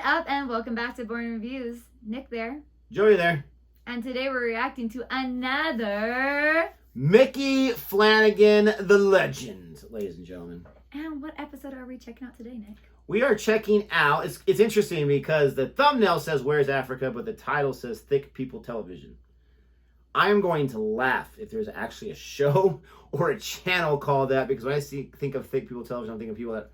up, and welcome back to Boring Reviews. Nick there. Jodi there. And today we're reacting to another Micky Flanagan, the legend, ladies and gentlemen. And what episode are we checking out today, Nick? We are checking out, it's interesting because the thumbnail says Where's Africa, but the title says Thick People Television. I am going to laugh if there's actually a show or a channel called that, because when I think of Thick People Television, I'm thinking of people that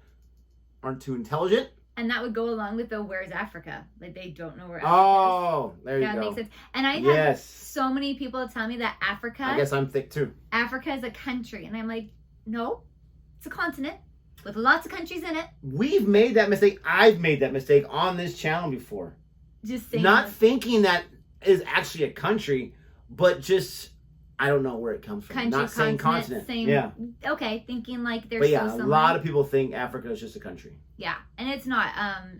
aren't too intelligent. And that would go along with the Where's Africa? Like, they don't know where Africa is. There you go. That makes sense. And I've had so many people tell me that Africa... I guess I'm thick too. Africa is a country. And I'm like, no, it's a continent with lots of countries in it. We've made that mistake. I've made that mistake on this channel before. Just saying. Not thinking that is actually a country, but just... I don't know where it comes from. Country, not saying continent. Same, yeah. Okay, thinking like there's but yeah, so a lot of people think Africa is just a country. Yeah, and it's not.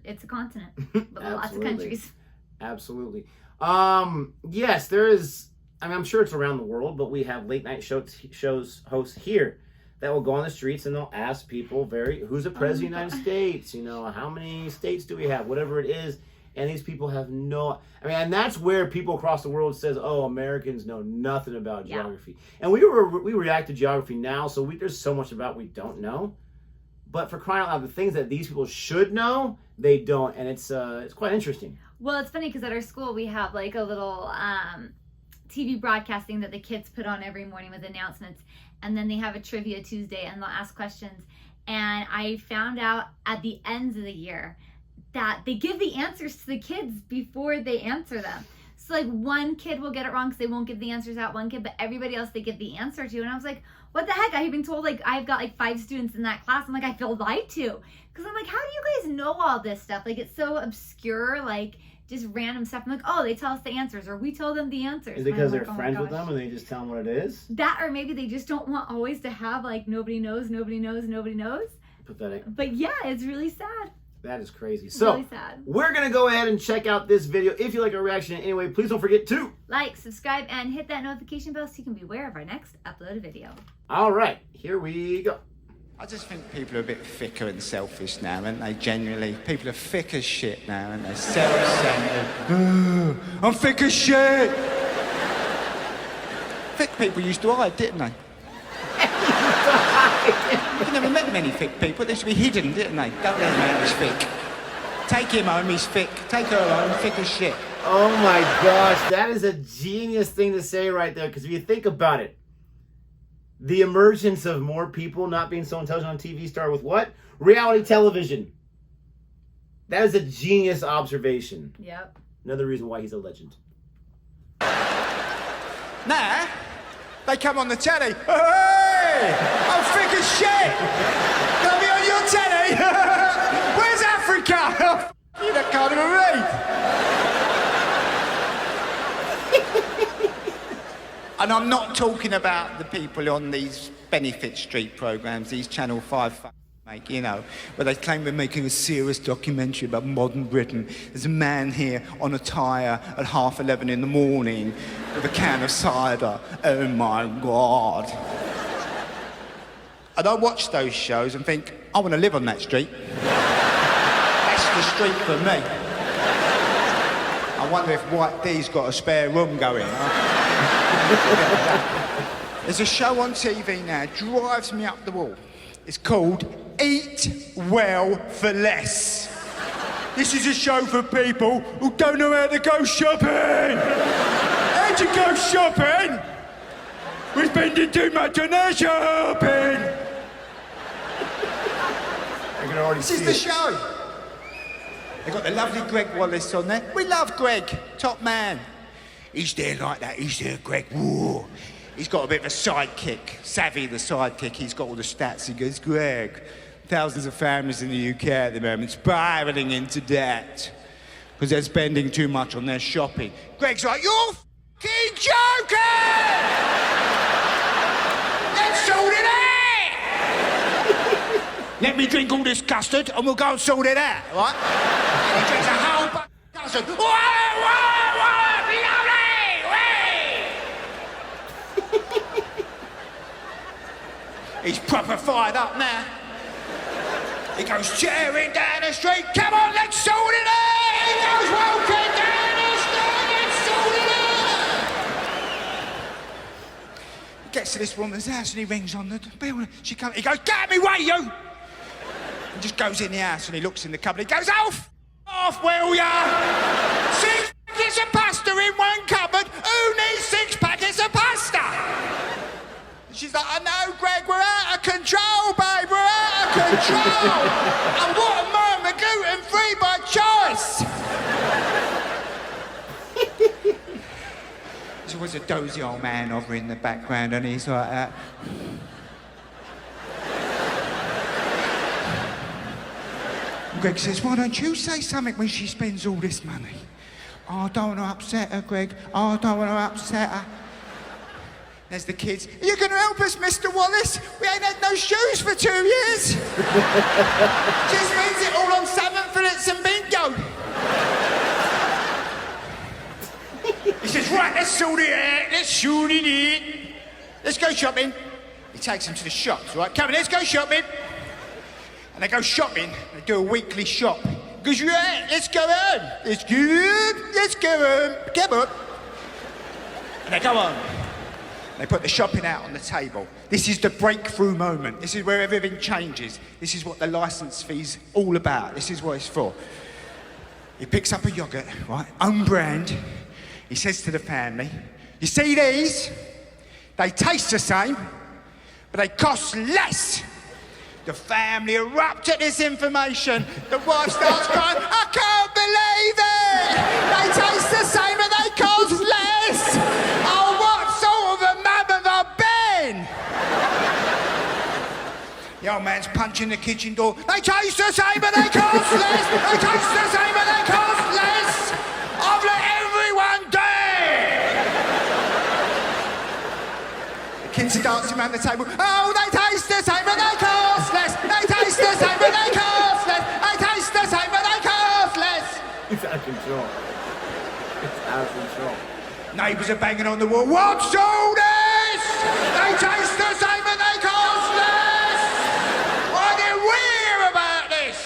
It's a continent with lots of countries. Absolutely. Yes, there is. I mean, I'm sure it's around the world, but we have late night shows hosts here that will go on the streets and they'll ask people, who's the president of the United States? You know, how many states do we have? Whatever it is. And these people have no... I mean, and that's where people across the world says, oh, Americans know nothing about geography. And we react to geography now, so there's so much about we don't know. But for crying out loud, the things that these people should know, they don't. And it's quite interesting. Well, it's funny because at our school, we have like a little TV broadcasting that the kids put on every morning with announcements. And then they have a Trivia Tuesday, and they'll ask questions. And I found out at the ends of the year that they give the answers to the kids before they answer them. So like one kid will get it wrong because they won't give the answers out, one kid, but everybody else they give the answer to. And I was like, what the heck? I've been told like I've got like 5 students in that class. I'm like, I feel lied to. Because I'm like, how do you guys know all this stuff? Like it's so obscure, like just random stuff. I'm like, oh, they tell us the answers, or we tell them the answers. Is it because they're friends with them and they just tell them what it is? That, or maybe they just don't want always to have like nobody knows, nobody knows, nobody knows. Pathetic. But yeah, it's really sad. That is crazy. So, really sad. We're going to go ahead and check out this video. If you like our reaction anyway, please don't forget to like, subscribe, and hit that notification bell so you can be aware of our next uploaded video. All right, here we go. I just think people are a bit thicker and selfish now, aren't they, generally? People are thick as shit now, aren't they? Self-centered. I'm thick as shit! Thick people used to hide, didn't they? You never met many thick people. They used to be hidden, didn't they? Don't let him out, he's thick. Take him home, he's thick. Take her home, thick as shit. Oh my gosh, that is a genius thing to say right there, because if you think about it, the emergence of more people not being so intelligent on TV started with what? Reality television. That is a genius observation. Yep. Another reason why he's a legend. Nah, they come on the telly. Hey, I'm thick as shit. Can I be on your telly? Where's Africa? You that can't even read. And I'm not talking about the people on these Benefit Street programmes, these Channel 5 make, you know, where they claim we're making a serious documentary about modern Britain. There's a man here on a tyre at 11:30 in the morning with a can of cider. Oh my God. And I watch those shows and think, I want to live on that street. That's the street for me. I wonder if White D's got a spare room going, huh? There's a show on TV now, drives me up the wall. It's called Eat Well for Less. This is a show for people who don't know how to go shopping. How to go shopping? We're spending too much on our shopping. I can already see This is the show. They've got the lovely Greg Wallace on there. We love Greg, top man. He's there like that, he's there, Greg. Whoa. He's got a bit of a sidekick. Savvy, the sidekick, he's got all the stats. He goes, Greg, thousands of families in the UK at the moment spiralling into debt because they're spending too much on their shopping. Greg's like, you're f***ing joking! Let's sort it out! Let me drink all this custard and we'll go and sort it out, right? And he drinks a whole bunch of custard. He's proper fired up now. He goes tearing down the street. Come on, let's sort it out! this woman's house and he rings on the bell. She comes, he goes, "Get out of my way, you!" He just goes in the house and he looks in the cupboard. He goes, off, will ya? 6 packets of pasta in one cupboard. Who needs 6 packets of pasta? She's like, "I know, Greg, we're out of control, babe, we're out of control. And what a murmur, gluten-free by choice." There was a dozy old man over in the background and he's like that. Greg says, "Why don't you say something when she spends all this money?" "Oh, I don't want to upset her, Greg. Oh, I don't want to upset her." There's the kids. "Are you going to help us, Mr. Wallace? We ain't had no shoes for 2 years." Just spends it all on salmon fillets and bingo. He says, "Right, let's sort it out. Let's sort it in. Let's go shopping." He takes them to the shops, right? "Come on, let's go shopping." And they go shopping. They do a weekly shop. He goes, "Right, let's go home. It's good. Let's go home. Come on." And they go home. They put the shopping out on the table. This is the breakthrough moment. This is where everything changes. This is what the licence fee's all about. This is what it's for. He picks up a yoghurt, right? Own brand. He says to the family, "You see these? They taste the same, but they cost less." The family erupt at this information. The wife starts crying, "I can't believe it! They taste the same and they cost less! Oh, what sort of a mum have I been?" The old man's punching the kitchen door. "They taste the same but they cost less! They taste the same but they cost less! I've let everyone down!" The kids are dancing around the table. "Oh, they taste the same but they cost less! They taste the same but they cost less! They taste the same but they cost less!" It's out of control. It's out of control. Neighbours are banging on the wall. "What's all this? They taste the same but they cost less! Why did we hear about this?"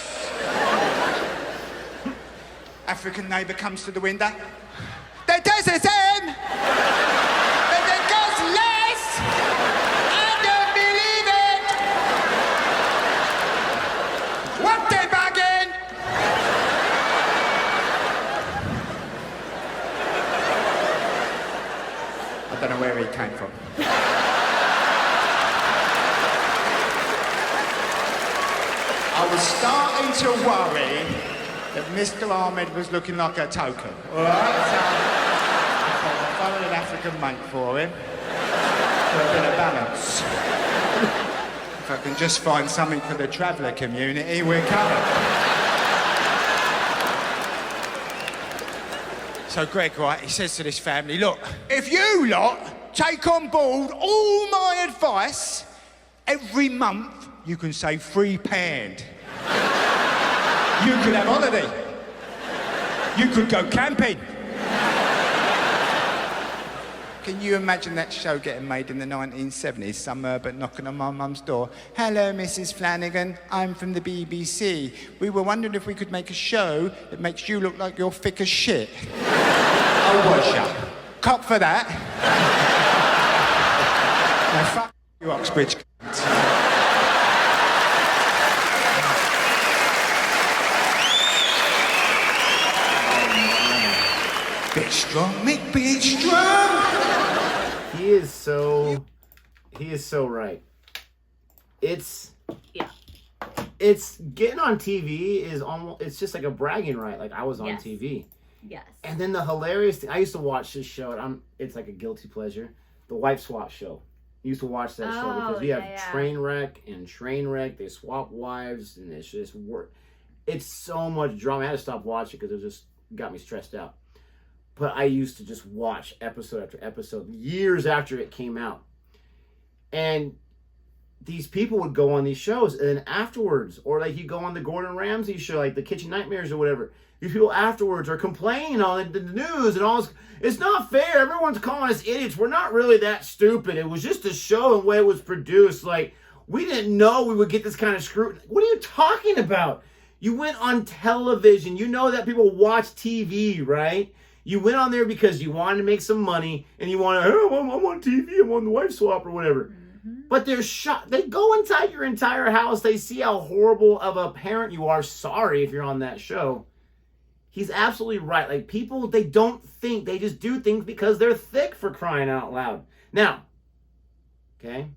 African neighbour comes to the window. "They taste the same, but they cost less! I don't believe it! What they bargain?" I don't know where he came from. I was starting to worry that Mr. Ahmed was looking like a token. All right, so I thought I'll follow an African mate for him for a bit of balance. If I can just find something for the traveller community, we're covered. So Greg, right, he says to this family, "Look, if you lot take on board all my advice, every month you can save £3. You could have holiday. You could go camping." Can you imagine that show getting made in the 1970s? Some urban knocking on my mum's door. "Hello, Mrs. Flanagan. I'm from the BBC. We were wondering if we could make a show that makes you look like you're thick as shit." Oh, was ya? Cop for that. Now, fuck you, Oxbridge. Bit strong, Mick, bit strong. He is so right. It's getting on TV is almost, it's just like a bragging right. Like I was on Yes. TV. Yes. And then the hilarious thing, I used to watch this show, and it's like a guilty pleasure, the Wife Swap Show. I used to watch that show because we have Trainwreck and Trainwreck. They swap wives, and it's just work. It's so much drama. I had to stop watching because it just got me stressed out. But I used to just watch episode after episode, years after it came out. And these people would go on these shows, and then afterwards, or like you go on the Gordon Ramsay show, like the Kitchen Nightmares or whatever, these people afterwards are complaining on the news and all this. It's not fair. Everyone's calling us idiots. We're not really that stupid. It was just a show and the way it was produced. Like, we didn't know we would get this kind of scrutiny. What are you talking about? You went on television. You know that people watch TV, right? You went on there because you wanted to make some money and you want to, oh, I'm on TV, I'm on the wife swap or whatever. But they're shot. They go inside your entire house. They see how horrible of a parent you are. Sorry if you're on that show. He's absolutely right. Like, people, they don't think. They just do things because they're thick, for crying out loud. Now, okay?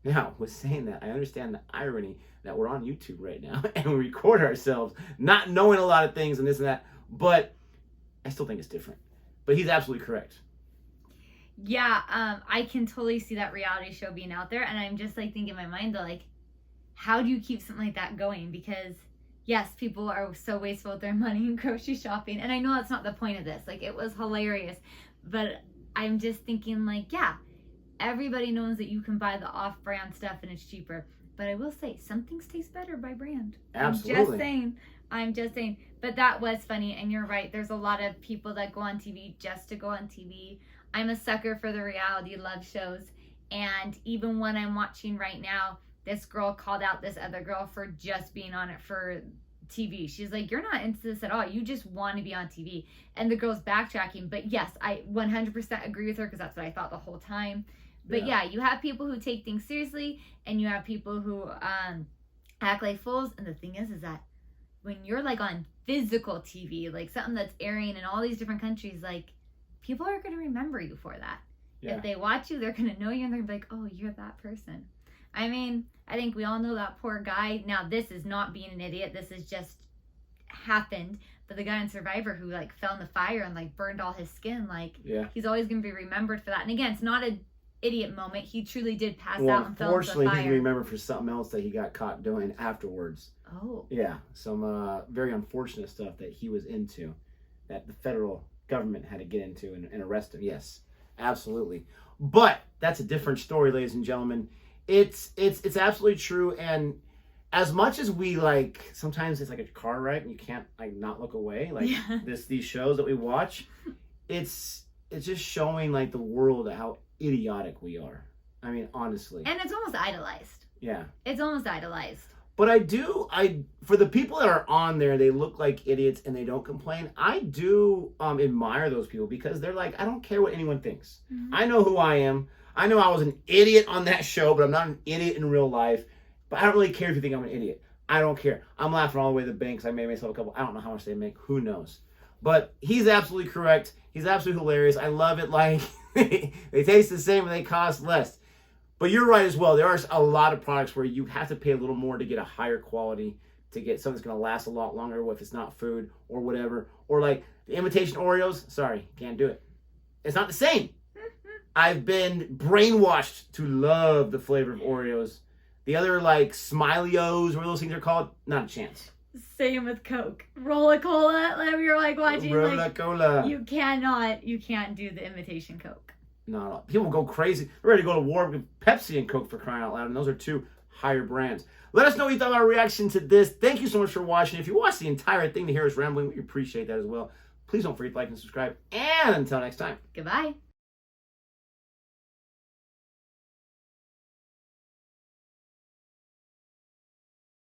Now, with saying that, I understand the irony that we're on YouTube right now and we record ourselves not knowing a lot of things and this and that. But I still think it's different. But he's absolutely correct. Yeah, I can totally see that reality show being out there. And I'm just like thinking in my mind, though, like, how do you keep something like that going? Because yes, people are so wasteful with their money and grocery shopping. And I know that's not the point of this. Like, it was hilarious. But I'm just thinking, like, yeah, everybody knows that you can buy the off-brand stuff and it's cheaper. But I will say, some things taste better by brand. Absolutely. I'm just saying. But that was funny. And you're right. There's a lot of people that go on TV just to go on TV. I'm a sucker for the reality love shows. And even when I'm watching right now, this girl called out this other girl for just being on it for TV. She's like, you're not into this at all. You just want to be on TV. And the girl's backtracking. But yes, I 100% agree with her because that's what I thought the whole time. But yeah, you have people who take things seriously and you have people who act like fools. And the thing is that when you're like on physical TV, like something that's airing in all these different countries, like, people are going to remember you for that. Yeah. If they watch you, they're going to know you and they're going to be like, oh, you're that person. I mean, I think we all know that poor guy. Now, this is not being an idiot. This has just happened. But the guy in Survivor who, like, fell in the fire and, like, burned all his skin, like, he's always going to be remembered for that. And again, it's not an idiot moment. He truly did pass out and fell into the fire. Unfortunately, he's remembered for something else that he got caught doing afterwards. Oh. Yeah, some very unfortunate stuff that he was into that the federal government had to get into and arrest him. Yes, absolutely. But that's a different story, ladies and gentlemen. It's absolutely true. And as much as we, like, sometimes it's like a car ride and you can't, like, not look away, like these shows that we watch, it's just showing, like, the world how idiotic we are. I mean, honestly. And it's almost idolized. Yeah. It's almost idolized. But for the people that are on there, they look like idiots and they don't complain. I do admire those people because they're like, I don't care what anyone thinks. Mm-hmm. I know who I am. I know I was an idiot on that show, but I'm not an idiot in real life. But I don't really care if you think I'm an idiot. I don't care. I'm laughing all the way to the bank because I made myself a couple. I don't know how much they make. Who knows? But he's absolutely correct. He's absolutely hilarious. I love it. Like, they taste the same and they cost less. But you're right as well. There are a lot of products where you have to pay a little more to get a higher quality, to get something that's going to last a lot longer if it's not food or whatever. Or like the imitation Oreos. Sorry, can't do it. It's not the same. I've been brainwashed to love the flavor of Oreos. The other, like, Smiley-O's, whatever those things are called, not a chance. Same with Coke. Rolla-Cola, like you're like watching. Rolla-Cola. You can't do the imitation Coke. No. People go crazy. We're ready to go to war with Pepsi and Coke, for crying out loud, and those are two higher brands. Let us know what you thought of our reaction to this. Thank you so much for watching. If you watched the entire thing to hear us rambling, we appreciate that as well. Please don't forget to like and subscribe. And until next time. Goodbye.